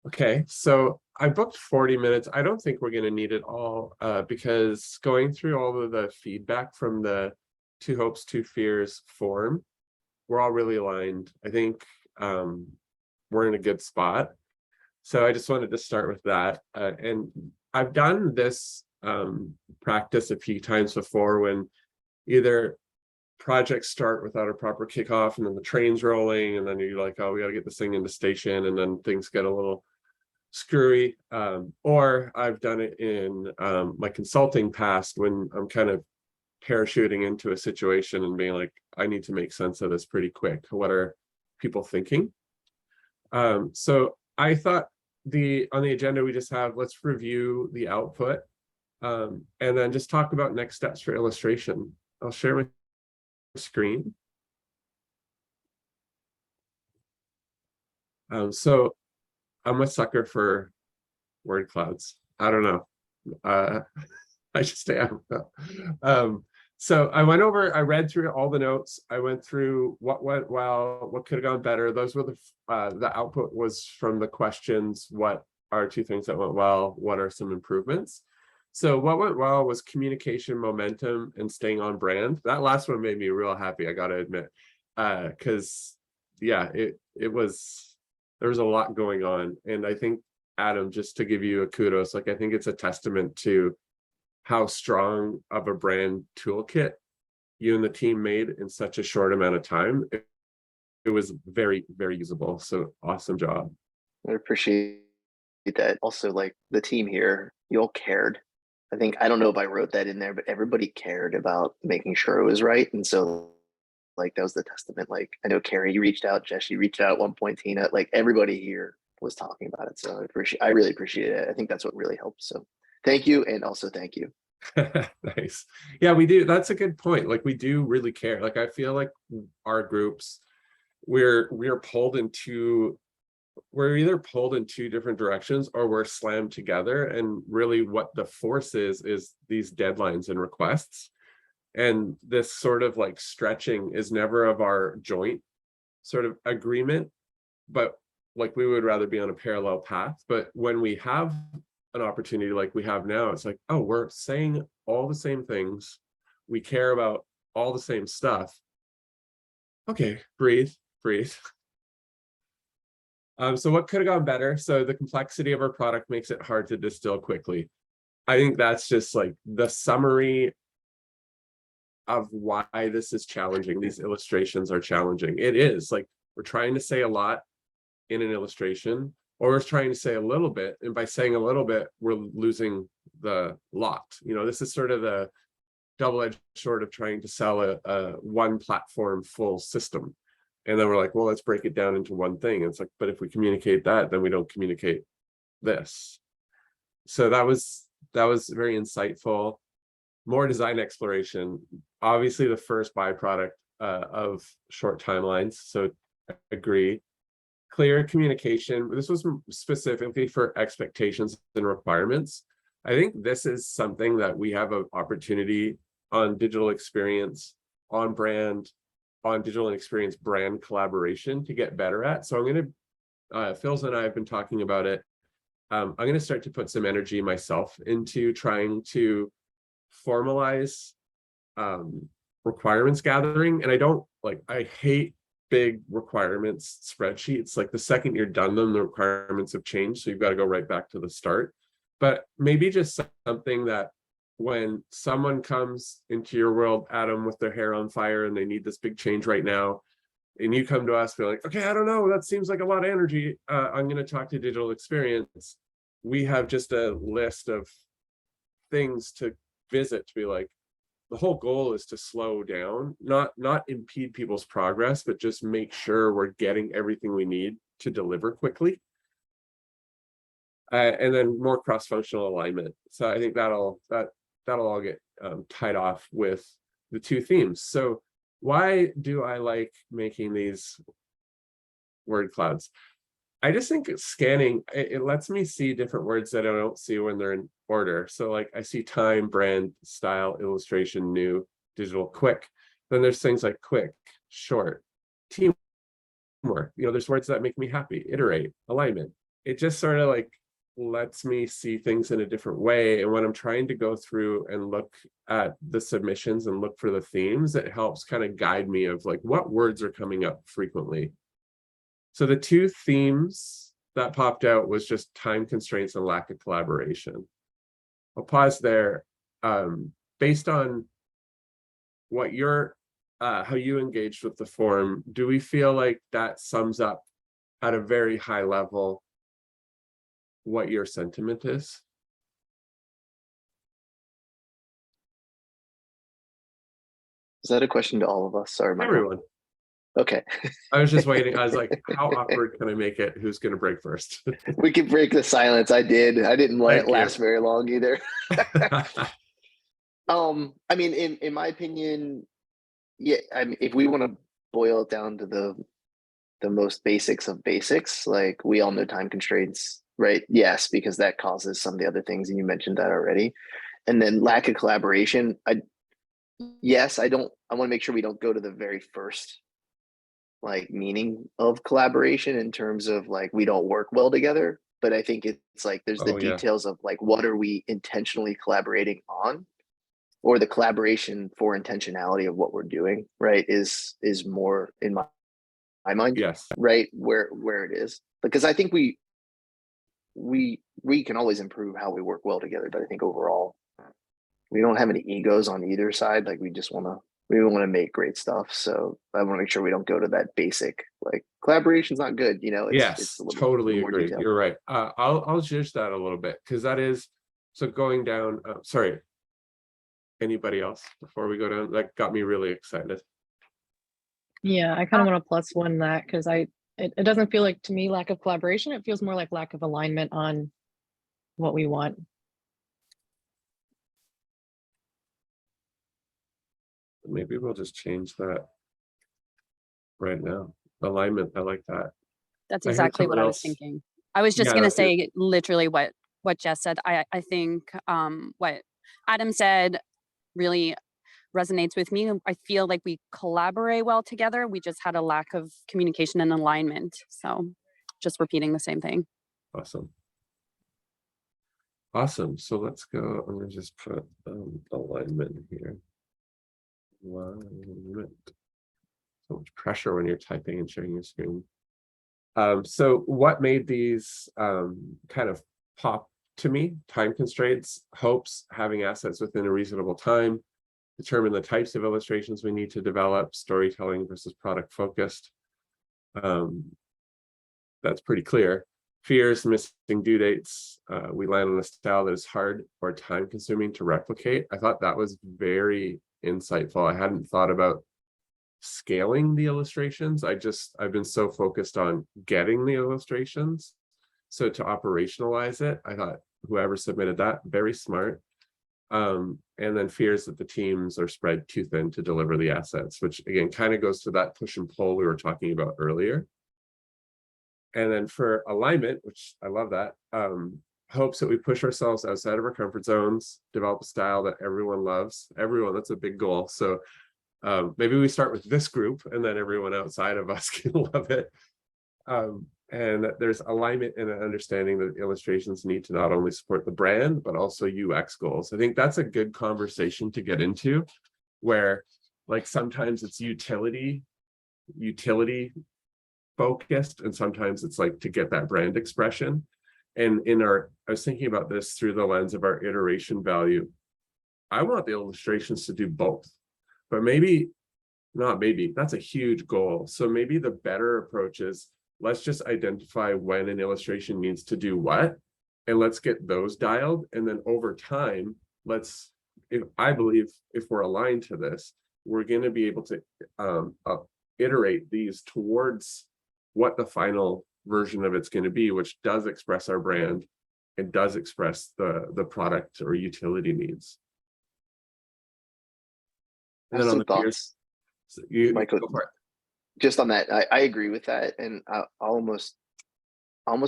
Okay, so I booked 40 minutes. I don't think we're going to need it all because going through all of the feedback from the Two Hopes, Two Fears forum, we're all really aligned. I think we're in a good spot. So I just wanted to start with that. And I've done this practice a few times before when either projects start without a proper kickoff and then the train's rolling and then you're like, oh, we got to get this thing into station and then things get a little screwy. Or I've done it in my consulting past when I'm kind of parachuting into a situation and being like, I need to make sense of this pretty quick. What are people thinking? So I thought on the agenda we just have, let's review the output and then just talk about next steps for illustration. I'll share my screen. So I'm a sucker for word clouds. I don't know. I just am. So I read through all the notes. I went through what went well, what could have gone better. Those were the output was from the questions. What are two things that went well? What are some improvements? So what went well was communication, momentum, and staying on brand. That last one made me real happy, I gotta admit. Because yeah, there was a lot going on. And I think, Adam, just to give you a kudos, like I think it's a testament to how strong of a brand toolkit you and the team made in such a short amount of time. It was very, very usable. So awesome job. I appreciate that. Also, like the team here, you all cared. I don't know if I wrote that in there, but everybody cared about making sure it was right. And so like that was the testament. Like I know Carrie, you reached out, Jess, you reached out at one point, Tina, like everybody here was talking about it. So I really appreciate it. I think that's what really helped. So thank you. And also thank you. Nice. Yeah, we do. That's a good point. Like we do really care. Like I feel like our groups, we're either pulled in two different directions or we're slammed together. And really what the force is these deadlines and requests. And this sort of like stretching is never of our joint sort of agreement, but like we would rather be on a parallel path. But when we have an opportunity like we have now, it's like, oh, we're saying all the same things. We care about all the same stuff. Okay, breathe. So what could have gone better? So the complexity of our product makes it hard to distill quickly. I think that's just like the summary of why this is challenging. These illustrations are challenging. It is like we're trying to say a lot in an illustration, or we're trying to say a little bit, and by saying a little bit, we're losing the lot. This is sort of the double-edged sword of trying to sell a one platform full system. And then we're like, well, let's break it down into one thing. And it's like, but if we communicate that, then we don't communicate this. So that was very insightful. More design exploration, obviously the first byproduct of short timelines. So agree. Clear communication. This was specifically for expectations and requirements. I think this is something that we have an opportunity on digital experience, on brand, on digital and experience brand collaboration to get better at. So I'm going to, Phil's and I have been talking about it. I'm going to start to put some energy myself into trying to formalize requirements gathering. And I hate big requirements spreadsheets. Like the second you're done them, the requirements have changed. So you've got to go right back to the start. But maybe just something that when someone comes into your world, Adam, with their hair on fire and they need this big change right now, and you come to us, be like, okay, I don't know, that seems like a lot of energy. I'm going to talk to digital experience. We have just a list of things to visit to be like, the whole goal is to slow down, not impede people's progress, but just make sure we're getting everything we need to deliver quickly. And then more cross-functional alignment. So I think that'll all get tied off with the two themes. So why do I like making these word clouds? I just think scanning, it lets me see different words that I don't see when they're in order. So like I see time, brand, style, illustration, new, digital, quick. Then there's things like quick, short, teamwork. There's words that make me happy, iterate, alignment. it just sort of like lets me see things in a different way. And when I'm trying to go through and look at the submissions and look for the themes, it helps kind of guide me of like what words are coming up frequently. So the two themes that popped out was just time constraints and lack of collaboration. I'll pause there. Based on what you're, how you engaged with the forum, do we feel like that sums up at a very high level what your sentiment is? Is that a question to all of us? Sorry, Michael. Everyone. Okay. I was just waiting. I was like, how awkward can I make it? Who's going to break first? We could break the silence. I did. I didn't let it last very long either. I mean, in my opinion, yeah, I mean, if we want to boil it down to the most basics of basics, like we all know time constraints, right? Yes, because that causes some of the other things, and you mentioned that already. And then lack of collaboration. I want to make sure we don't go to the very first like meaning of collaboration in terms of like we don't work well together. But I think it's like there's the details of like what are we intentionally collaborating on, or the collaboration for intentionality of what we're doing, right? Is more in my mind, yes, right? Where it is, because I think we can always improve how we work well together. But I think overall, we don't have any egos on either side. Like we want to make great stuff. So I want to make sure we don't go to that basic like collaboration's not good. You know, yes, a little totally more agree. detailed. You're right. I'll judge that a little bit because that is so going down. Sorry, anybody else before we go down? That got me really excited. Yeah, I kind of want to plus one that because it doesn't feel like to me lack of collaboration. It feels more like lack of alignment on what we want. Maybe we'll just change that right now. Alignment, I like that. That's exactly what I was thinking. I was just going to say literally what Jess said. I think what Adam said really resonates with me. I feel like we collaborate well together. We just had a lack of communication and alignment. So just repeating the same thing. Awesome. Awesome. So let's go. I'm going to just put alignment here. Alignment. So much pressure when you're typing and sharing your screen. So what made these kind of pop to me? Time constraints, hopes, having assets within a reasonable time, determine the types of illustrations we need to develop, storytelling versus product focused. That's pretty clear. Fears, missing due dates. We land on a style that is hard or time consuming to replicate. I thought that was very insightful. I hadn't thought about scaling the illustrations. I've been so focused on getting the illustrations. So to operationalize it, I thought whoever submitted that, very smart. And then fears that the teams are spread too thin to deliver the assets, which again, kind of goes to that push and pull we were talking about earlier. And then for alignment, which I love that, hopes that we push ourselves outside of our comfort zones, develop a style that everyone loves. Everyone, that's a big goal. So maybe we start with this group and then everyone outside of us can love it. And there's alignment and an understanding that illustrations need to not only support the brand, but also UX goals. I think that's a good conversation to get into, where like sometimes it's utility focused, and sometimes it's like to get that brand expression. And I was thinking about this through the lens of our iteration value. I want the illustrations to do both, but that's a huge goal. So maybe the better approach is let's just identify when an illustration needs to do what, and let's get those dialed. And then over time, I believe if we're aligned to this, we're going to be able to iterate these towards what the final version of it's going to be, which does express our brand and does express the product or utility needs. And then on the thoughts, Michael, just on that, I agree with that, and I almost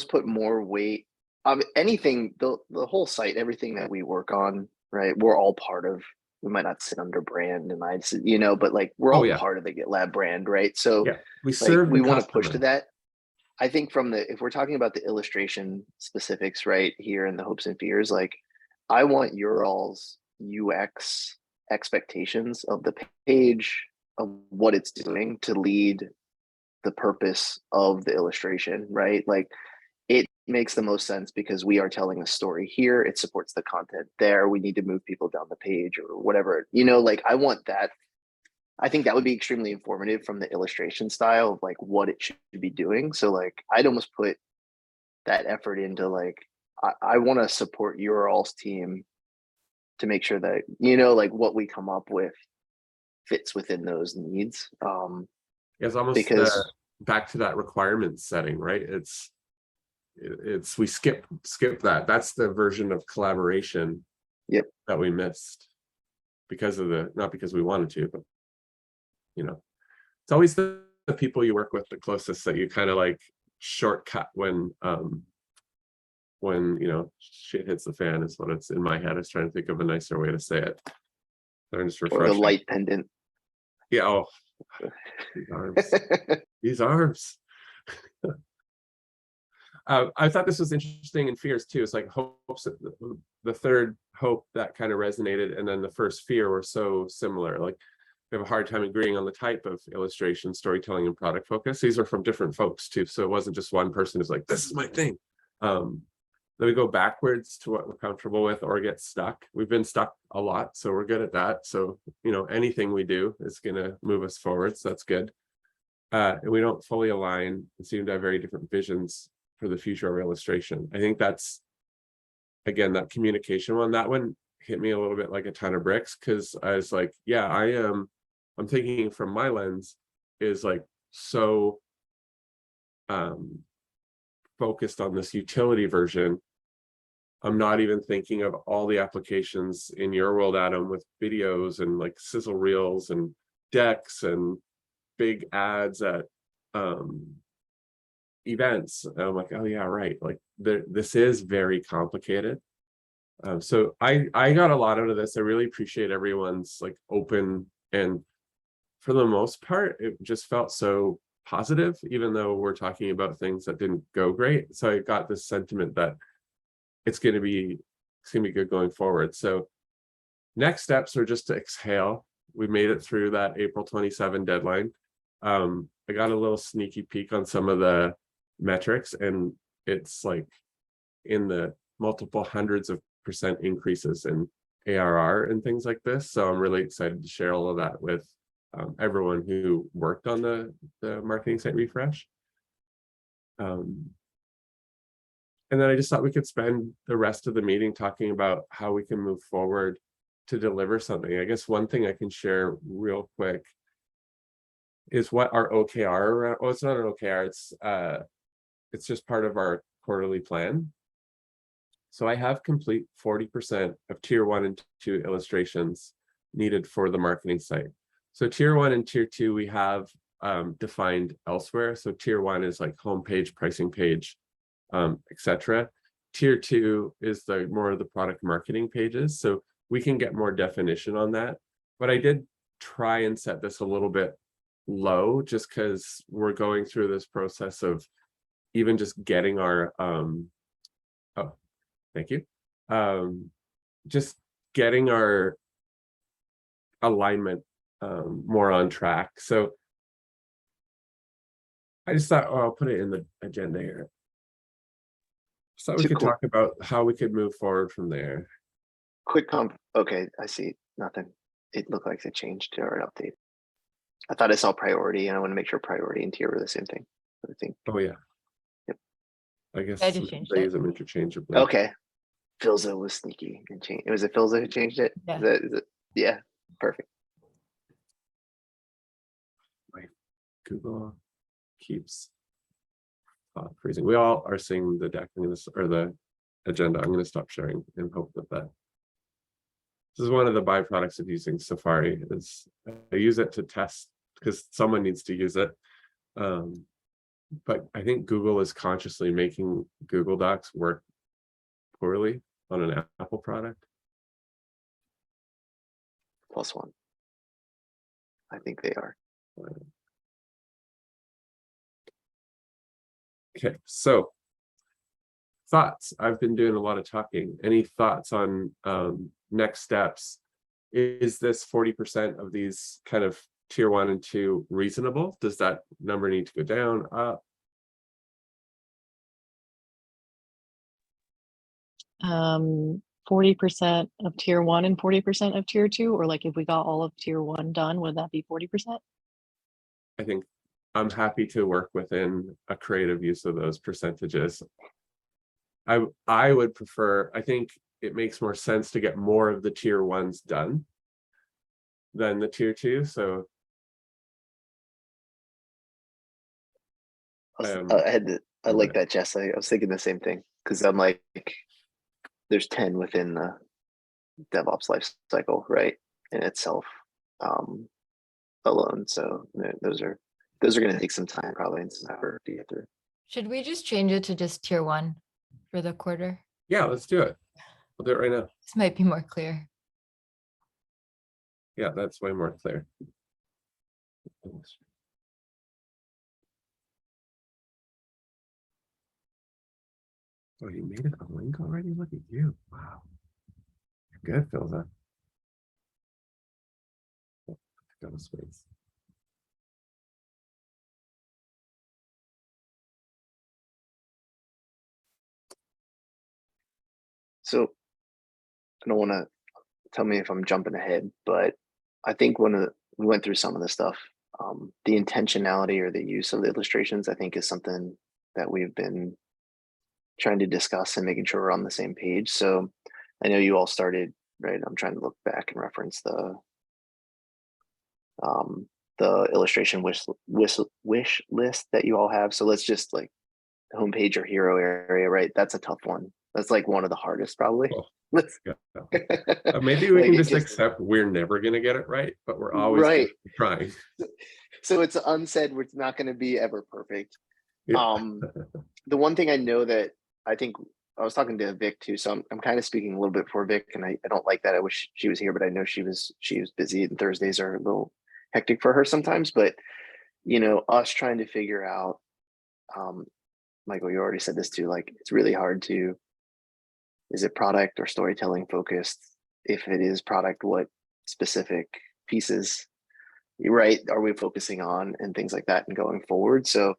put more weight on anything. The whole site, everything that we work on, right? We're all part of. We might not sit under brand, but like we're all part of the GitLab brand, right? So we serve. We want to push to that. I think if we're talking about the illustration specifics right here in the hopes and fears, like I want your all's UX expectations of the page, of what it's doing to lead the purpose of the illustration, right? Like it makes the most sense because we are telling a story here. It supports the content there. We need to move people down the page or whatever, like I want that. I think that would be extremely informative from the illustration style of like what it should be doing. So like I'd almost put that effort into like, I want to support your all's team to make sure that, like what we come up with fits within those needs. It's almost because back to that requirement setting, right? We skip that. That's the version of collaboration that we missed because of not because we wanted to, but it's always the people you work with the closest that you kind of like shortcut when shit hits the fan is what it's in my head. I was trying to think of a nicer way to say it. I'm just or the refreshing. light pendant. Yeah. Oh, these arms. I thought this was interesting in fears too. It's like hopes. The third hope that kind of resonated, and then the first fear were so similar. Like we have a hard time agreeing on the type of illustration, storytelling, and product focus. These are from different folks too, so it wasn't just one person who's like, "This is my thing." Then we go backwards to what we're comfortable with or get stuck. We've been stuck a lot, so we're good at that. So anything we do is going to move us forward. So that's good. And we don't fully align and seem to have very different visions for the future of illustration. I think that's, again, that communication one, that one hit me a little bit like a ton of bricks, because I was like, yeah, I'm thinking from my lens is like so focused on this utility version. I'm not even thinking of all the applications in your world, Adam, with videos and like sizzle reels and DEX and big ads at events. And I'm like, oh yeah, right. Like this is very complicated. So I got a lot out of this. I really appreciate everyone's like open, and for the most part, it just felt so positive, even though we're talking about things that didn't go great. So I got this sentiment that it's going to be good going forward. So next steps are just to exhale. We made it through that April 27 deadline. I got a little sneaky peek on some of the metrics, and it's like in the multiple hundreds of % increases in ARR and things like this. So I'm really excited to share all of that with everyone who worked on the marketing site refresh. And then I just thought we could spend the rest of the meeting talking about how we can move forward to deliver something. I guess one thing I can share real quick is what our OKR. Oh, it's not an OKR. It's just part of our quarterly plan. So I have complete 40% of tier 1 and 2 illustrations needed for the marketing site. So tier 1 and tier 2 we have defined elsewhere. So tier 1 is like homepage, pricing page, etc. Tier 2 is the more of the product marketing pages. So we can get more definition on that. But I did try and set this a little bit low, just because we're going through this process of even just getting our oh, thank you. Just getting our alignment more on track. So I just thought, I'll put it in the agenda here. So we could talk about how we could move forward from there. Okay, I see nothing. It looked like it changed to our update. I thought I saw priority, and I want to make sure priority and tier were the same thing. I think. Oh yeah. Yep. I guess I just changed they it. use them interchangeably. Okay. Philza was sneaky and changed. Was it Philza who changed it? Yeah. Is it? Yeah. Perfect. My Google keeps freezing. We all are seeing the deck or the agenda. I'm going to stop sharing and hope that this is one of the byproducts of using Safari. Is I use it to test because someone needs to use it. But I think Google is consciously making Google Docs work poorly on an Apple product. +1. I think they are. Okay, so thoughts. I've been doing a lot of talking. Any thoughts on next steps? Is this 40% of these kind of tier 1 and 2 reasonable? Does that number need to go down, up? 40% of tier 1 and 40% of tier 2, or like if we got all of tier 1 done, would that be 40%? I think I'm happy to work within a creative use of those percentages. I would prefer, I think it makes more sense to get more of the tier 1s done than the tier 2. So I like that, Jess. I was thinking the same thing because I'm like, there's 10 within the DevOps life cycle, right? In itself, alone. So those are going to take some time probably and some effort to get through. Should we just change it to just tier 1 for the quarter? yeah, let's do it. We'll do it right now. This might be more clear. Yeah, that's way more clear. Oh, you made it a link already? Look at you. Wow. Good, Philza. Oh, got a space. So I don't want to tell me if I'm jumping ahead, but I think we went through some of the stuff. The intentionality or the use of the illustrations, I think, is something that we've been trying to discuss and making sure we're on the same page. So I know you all started, right? I'm trying to look back and reference the illustration wish list that you all have. So let's just like the homepage or hero area, right? That's a tough one. That's like one of the hardest probably. Oh, Let's yeah. Maybe we like can just accept we're never going to get it right, but we're always right. trying. So it's unsaid it's not going to be ever perfect. Yeah. The one thing I know that I think I was talking to Vic too, so I'm kind of speaking a little bit for Vic, and I don't like that. I wish she was here, but I know she was busy, and Thursdays are a little hectic for her sometimes. But you know, us trying to figure out, Michael, you already said this too. Like, it's really hard to. Is it product or storytelling focused? If it is product, what specific pieces, right, are we focusing on and things like that and going forward? So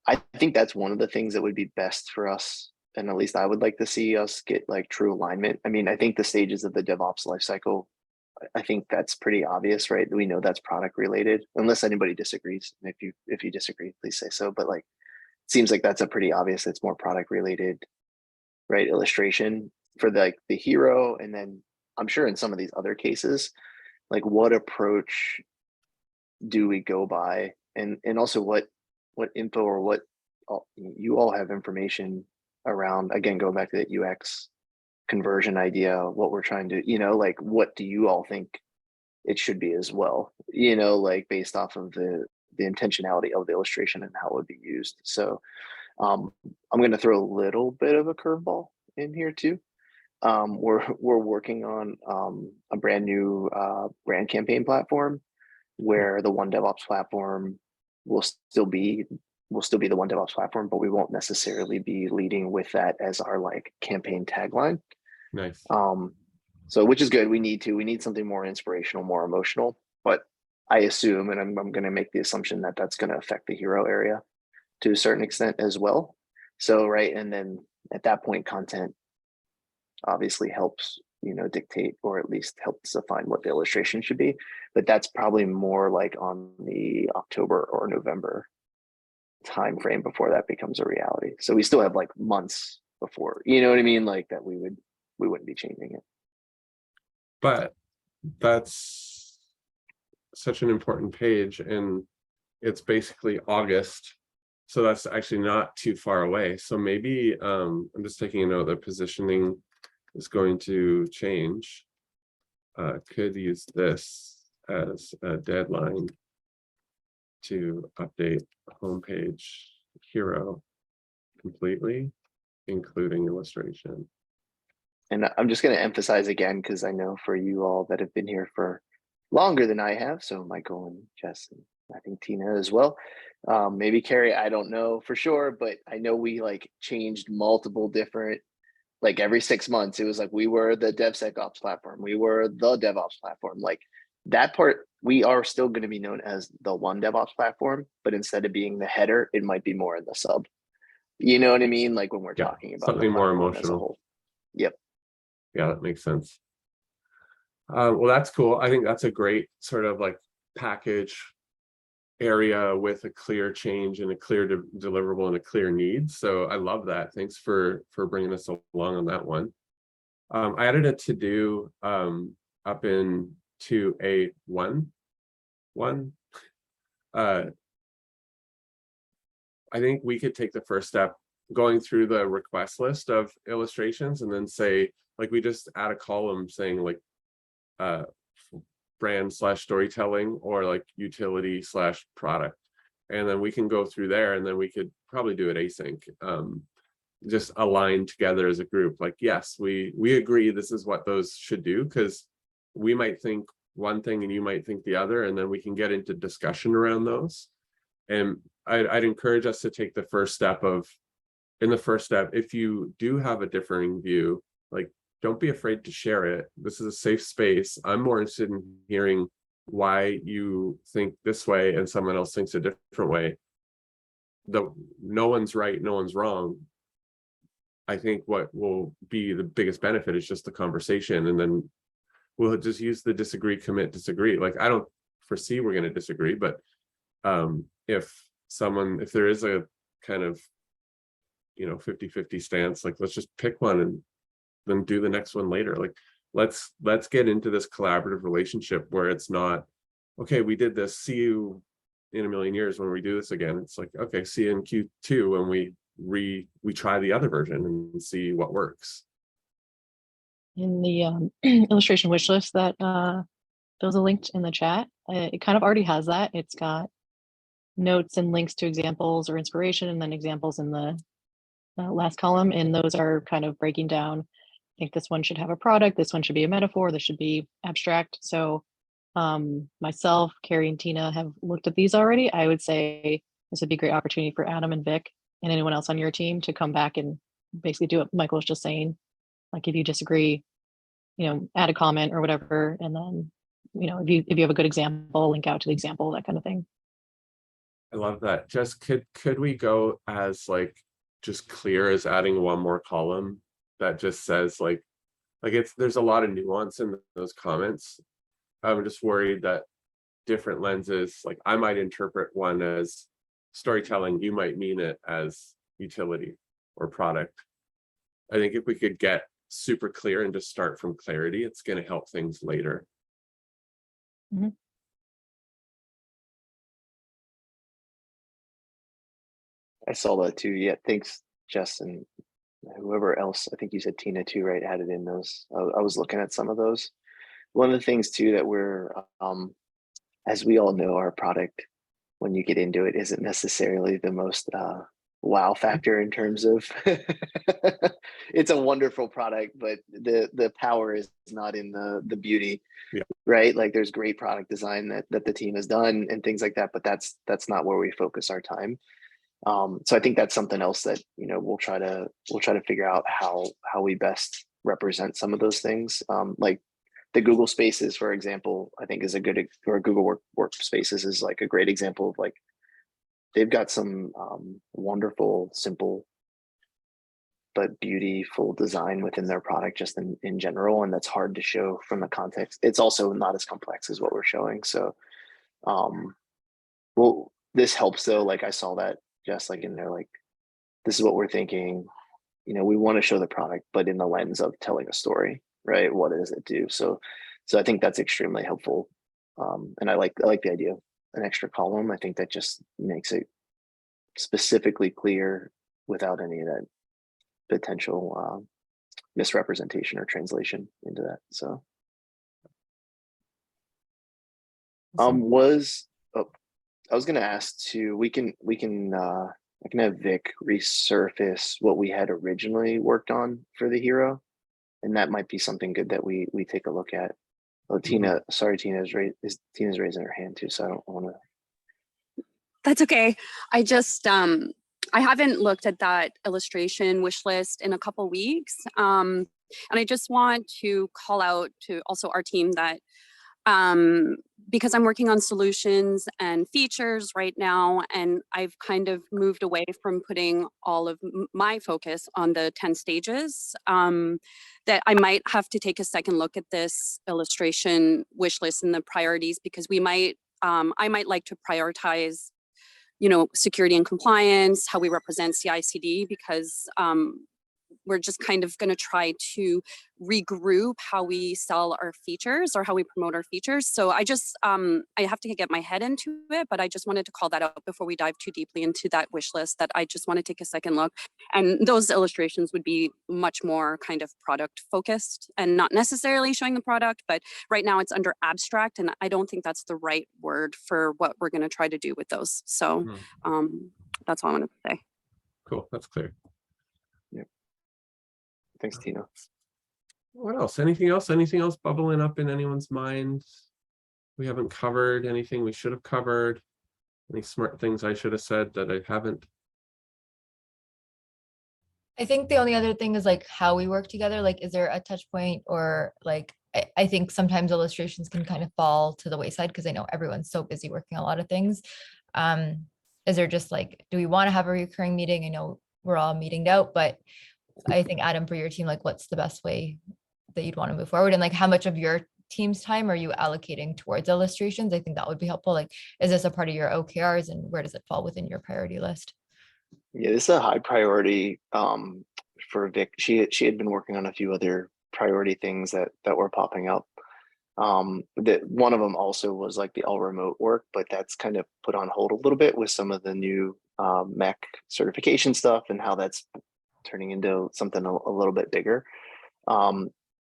I think that's one of the things that would be best for us. And at least I would like to see us get like true alignment. I mean, I think the stages of the DevOps lifecycle, I think that's pretty obvious, right? We know that's product related, unless anybody disagrees. If you disagree, please say so. But like, it seems like that's a pretty obvious, it's more product related, right? Illustration for the hero. And then I'm sure in some of these other cases, like what approach do we go by? And also what info or what you all have information around, again, going back to the UX conversion idea, what we're trying to, like, what do you all think it should be as well, like based off of the intentionality of the illustration and how it would be used. So I'm going to throw a little bit of a curveball in here too. We're working on a brand new brand campaign platform where the One DevOps platform will still be the One DevOps platform, but we won't necessarily be leading with that as our like campaign tagline. Nice. So which is good. We need something more inspirational, more emotional. But I assume, and I'm going to make the assumption that that's going to affect the hero area to a certain extent as well. So right, and then at that point, content obviously helps dictate or at least helps define what the illustration should be. But that's probably more like on the October or November time frame before that becomes a reality. So we still have like months before, you know what I mean, like that we wouldn't be changing it. But that's such an important page, and it's basically August, so that's actually not too far away. So maybe I'm just taking a note that positioning is going to change. Could use this as a deadline to update homepage hero completely, including illustration. And I'm just going to emphasize again, because I know for you all that have been here for longer than I have, so Michael and Jess and I think Tina as well. Maybe Carrie, I don't know for sure, but I know we like changed multiple different, like every 6 months, it was like we were the DevSecOps platform, we were the DevOps platform. Like that part, we are still going to be known as the one DevOps platform, but instead of being the header, it might be more in the sub. You know what I mean? Like when we're Yeah, talking about something the more platform as a emotional. whole. Yep. Yeah, that makes sense. Well, that's cool. I think that's a great sort of like package area with a clear change and a clear deliverable and a clear need. So I love that. Thanks for bringing us along on that one. I added a to do up in to a one. I think we could take the first step going through the request list of illustrations and then say, like, we just add a column saying like brand / storytelling or like utility / product, and then we can go through there, and then we could probably do it async, just align together as a group, like, yes, we agree this is what those should do, because we might think one thing and you might think the other, and then we can get into discussion around those. And I'd encourage us to take the first step of, in the first step, if you do have a differing view, like, don't be afraid to share it. This is a safe space. I'm more interested in hearing why you think this way and someone else thinks a different way. No one's right, no one's wrong. I think what will be the biggest benefit is just the conversation, and then we'll just use the disagree, commit, disagree. Like, I don't foresee we're going to disagree, but if there is a kind of 50-50 stance, like, let's just pick one and then do the next one later. Like, let's get into this collaborative relationship where it's not, okay, we did this, see you in a million years when we do this again. It's like, okay, see you in Q2 when we try the other version and see what works. In the illustration wish list that those are linked in the chat, it kind of already has that. It's got notes and links to examples or inspiration, and then examples in the last column, and those are kind of breaking down. I think this one should have a product, this one should be a metaphor, this should be abstract. So myself, Carrie, and Tina have looked at these already. I would say this would be a great opportunity for Adam and Vic and anyone else on your team to come back and basically do what Michael was just saying. Like, if you disagree, add a comment or whatever, and then if you have a good example, link out to the example, that kind of thing. I love that. Just could we go as like just clear as adding one more column that just says like there's a lot of nuance in those comments. I'm just worried that different lenses, like, I might interpret one as storytelling, you might mean it as utility or product. I think if we could get super clear and just start from clarity, it's going to help things later. Mm-hmm. I saw that too. Yeah, thanks, Jess, and whoever else. I think you said Tina too, right? Added in those. I was looking at some of those. One of the things too that we're, as we all know, our product, when you get into it, isn't necessarily the most wow factor in terms of it's a wonderful product, but the power is not in the beauty. Yeah. Right? Like, there's great product design that the team has done and things like that, but that's not where we focus our time. So I think that's something else that we'll try to figure out how we best represent some of those things. Like the Google Spaces, for example, I think is a good, or Google Workspaces is like a great example of, like, they've got some wonderful, simple but beautiful design within their product just in general, and that's hard to show from the context. It's also not as complex as what we're showing. So well, this helps though. Like, I saw that just like in there, like, this is what we're thinking. We want to show the product, but in the lens of telling a story, right? What does it do? So I think that's extremely helpful. And I like the idea of an extra column. I think that just makes it specifically clear without any of that potential misrepresentation or translation into that. So I was going to ask too, I can have Vic resurface what we had originally worked on for the hero, and that might be something good that we take a look at. Oh, Tina, sorry, Tina's raising her hand too, so I don't want to That's okay. I just I haven't looked at that illustration wish list in a couple weeks. And I just want to call out to also our team that because I'm working on solutions and features right now, and I've kind of moved away from putting all of my focus on the 10 stages, that I might have to take a second look at this illustration wish list and the priorities, because we might, I might like to prioritize, you know, security and compliance, how we represent CI/CD, because we're just kind of going to try to regroup how we sell our features or how we promote our features. So I just, I have to get my head into it, but I just wanted to call that out before we dive too deeply into that wish list, that I just want to take a second look. And those illustrations would be much more kind of product focused and not necessarily showing the product, but right now it's under abstract, and I don't think that's the right word for what we're going to try to do with those. So that's all I wanted to say. Cool, that's clear. Thanks, Tina. What else? Anything else? Anything else bubbling up in anyone's mind? We haven't covered anything we should have covered. Any smart things I should have said that I haven't? I think the only other thing is like how we work together. Like, is there a touch point, or like, I think sometimes illustrations can kind of fall to the wayside because I know everyone's so busy working a lot of things. Is there just like, do we want to have a recurring meeting? I know we're all meetinged out, but I think Adam, for your team, like what's the best way that you'd want to move forward, and like how much of your team's time are you allocating towards illustrations? I think that would be helpful. Like, is this a part of your OKRs, and where does it fall within your priority list? Yeah, this is a high priority for Vic. She had been working on a few other priority things that were popping up. That one of them also was like the all remote work, but that's kind of put on hold a little bit with some of the new Mac certification stuff and how that's turning into something a little bit bigger.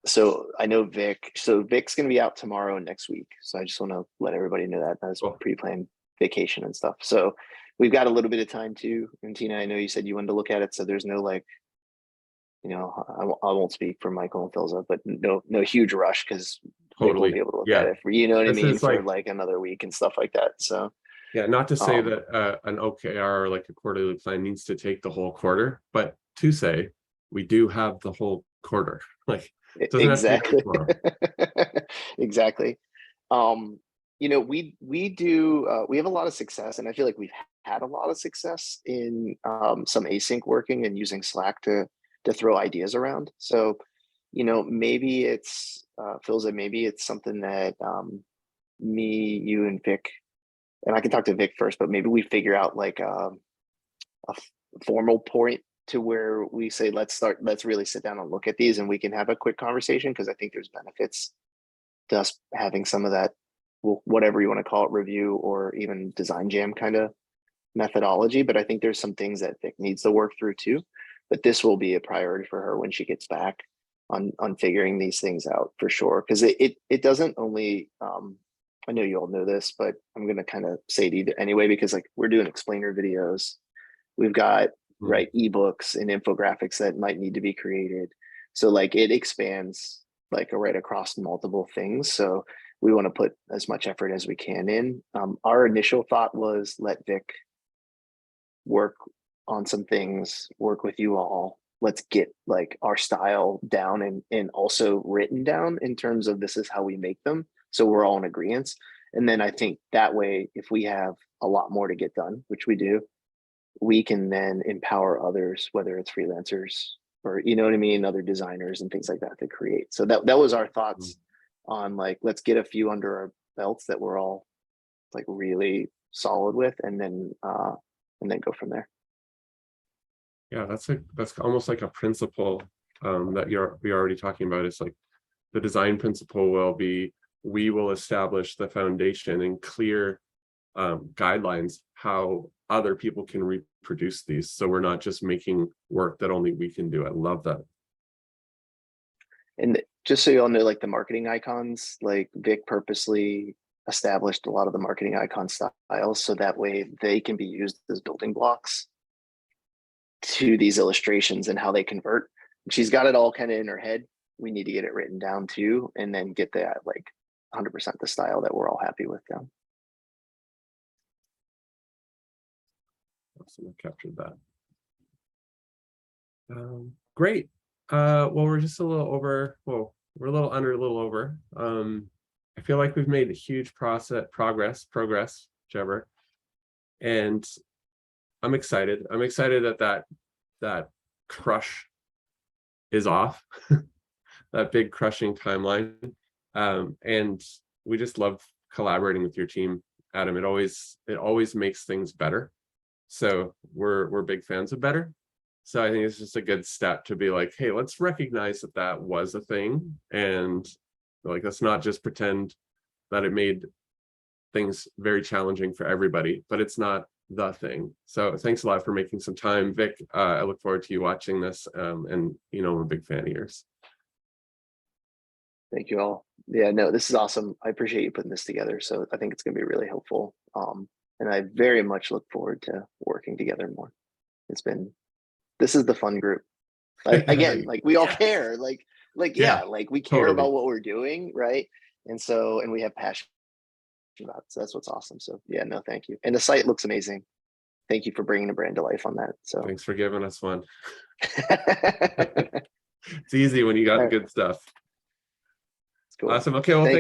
So I know Vic, so Vic's going to be out tomorrow and next week. So I just want to let everybody know that that's pre-planned vacation and stuff. So we've got a little bit of time too. And Tina, I know you said you wanted to look at it. So there's no like, you know, I won't speak for Michael and Philza, but no huge rush, because Totally. we'll be able to look at it for, you know what I This mean, is for like another week and stuff like that. So yeah, not to say that an OKR or like a quarterly plan needs to take the whole quarter, but to say we do have the whole quarter. Like, it doesn't exactly. have to be tomorrow. Exactly. You know, we have a lot of success, and I feel like we've had a lot of success in some async working and using Slack to throw ideas around. So, you know, maybe it's feels like maybe it's something that me, you, and Vic, and I can talk to Vic first, but maybe we figure out like a formal point to where we say, let's really sit down and look at these, and we can have a quick conversation, because I think there's benefits to us having some of that, whatever you want to call it, review or even design jam kind of methodology. But I think there's some things that Vic needs to work through too. But this will be a priority for her when she gets back on figuring these things out for sure. Because it doesn't only I know you all know this, but I'm gonna kind of say it anyway, because like we're doing explainer videos. We've got right ebooks and infographics that might need to be created. So like it expands like right across multiple things. So we want to put as much effort as we can in. Our initial thought was let Vic work on some things, work with you all. Let's get like our style down and also written down in terms of this is how we make them. So we're all in agreement. And then I think that way, if we have a lot more to get done, which we do, we can then empower others, whether it's freelancers or, you know what I mean, other designers and things like that to create. So that was our thoughts on like, let's get a few under our belts that we're all like really solid with, and then go from there. Yeah, that's almost like a principle that we're already talking about. It's like the design principle will be, we will establish the foundation and clear guidelines how other people can reproduce these. So we're not just making work that only we can do. I love that. And just so you all know, like the marketing icons, like Vic purposely established a lot of the marketing icon styles so that way they can be used as building blocks to these illustrations and how they convert. She's got it all kind of in her head. We need to get it written down too, and then get that like 100% the style that we're all happy with down. Awesome, I captured that. Great. Well, we're just a little over. Well, we're a little under, a little over. I feel like we've made a huge progress, whichever. And I'm excited. I'm excited that crush is off, that big crushing timeline. And we just love collaborating with your team, Adam. It always makes things better. So we're big fans of better. So I think it's just a good step to be like, hey, let's recognize that was a thing, and like let's not just pretend that it made things very challenging for everybody, but it's not the thing. So thanks a lot for making some time, Vic. I look forward to you watching this, and I'm a big fan of yours. Thank you all. Yeah, no, this is awesome. I appreciate you putting this together. So I think it's going to be really helpful. And I very much look forward to working together more. This is the fun group. Again, like we all care, Yeah, like we care totally. about what we're doing, right? And we have passion about it. So that's what's awesome. So yeah, no, thank you. And the site looks amazing. Thank you for bringing the brand to life on that. So Thanks for giving us one. It's easy when you got the good stuff. Cool. Awesome. Okay, well, Thank thanks.